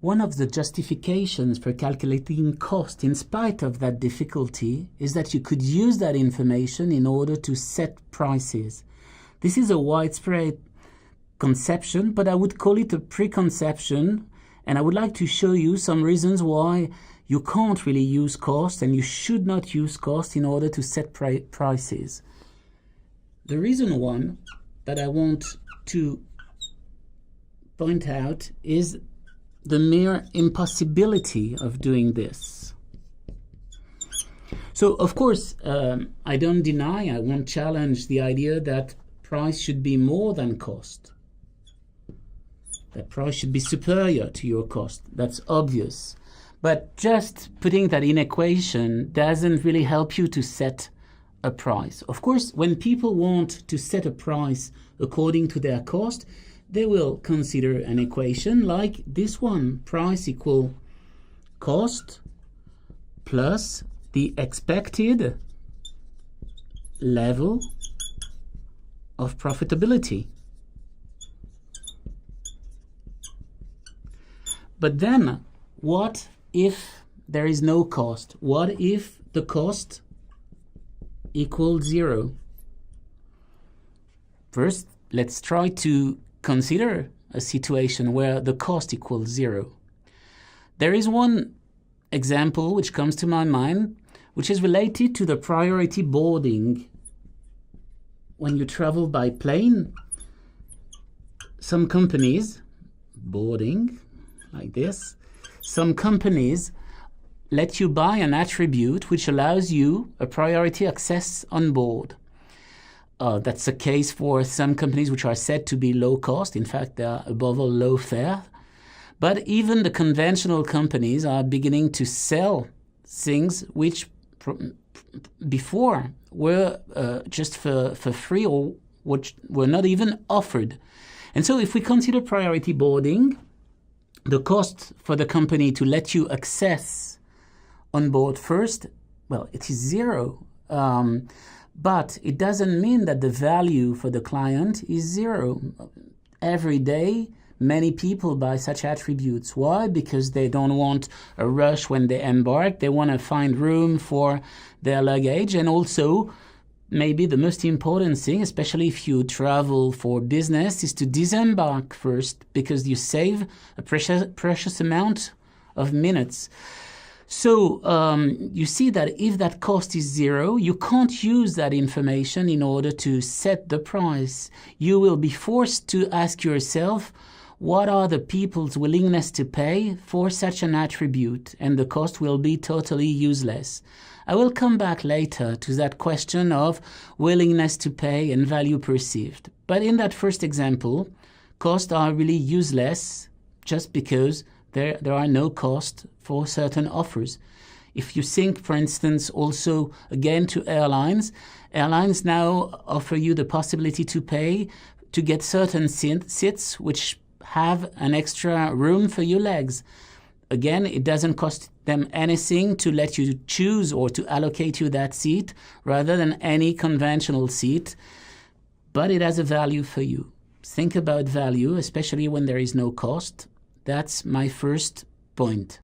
One of the justifications for calculating cost in spite of that difficulty is that you could use that information in order to set prices. This is a widespread conception, but I would call it a preconception, and I would like to show you some reasons why you can't really use cost and you should not use cost in order to set prices. The reason one that I want to point out is the mere impossibility of doing this. So, of course, I don't deny, I won't challenge the idea that price should be more than cost. That price should be superior to your cost. That's obvious. But just putting that in equation doesn't really help you to set a price. Of course, when people want to set a price according to their cost, they will consider an equation like this one. Price equal cost plus the expected level of profitability. But then, what if there is no cost? What if the cost equals 0? First, let's try to consider a situation where the cost equals 0. There is one example which comes to my mind, which is related to the priority boarding. When you travel by plane, some companies, boarding like this, some companies let you buy an attribute which allows you a priority access on board. That's the case for some companies which are said to be low cost. In fact, they are above all low fare. But even the conventional companies are beginning to sell things which before were just for free or which were not even offered. And so if we consider priority boarding, the cost for the company to let you access on board first, well, it is 0. But it doesn't mean that the value for the client is 0. Every day, many people buy such attributes. Why? Because they don't want a rush when they embark. They want to find room for their luggage. And also, maybe the most important thing, especially if you travel for business, is to disembark first, because you save a precious amount of minutes. So you see that if that cost is 0, you can't use that information in order to set the price. You will be forced to ask yourself, what are the people's willingness to pay for such an attribute? And the cost will be totally useless. I will come back later to that question of willingness to pay and value perceived. But in that first example, costs are really useless just because there are no costs for certain offers. If you think, for instance, also again to airlines now offer you the possibility to pay to get certain seats which have an extra room for your legs. Again, it doesn't cost them anything to let you choose or to allocate you that seat rather than any conventional seat, but it has a value for you. Think about value, especially when there is no cost. That's my first point.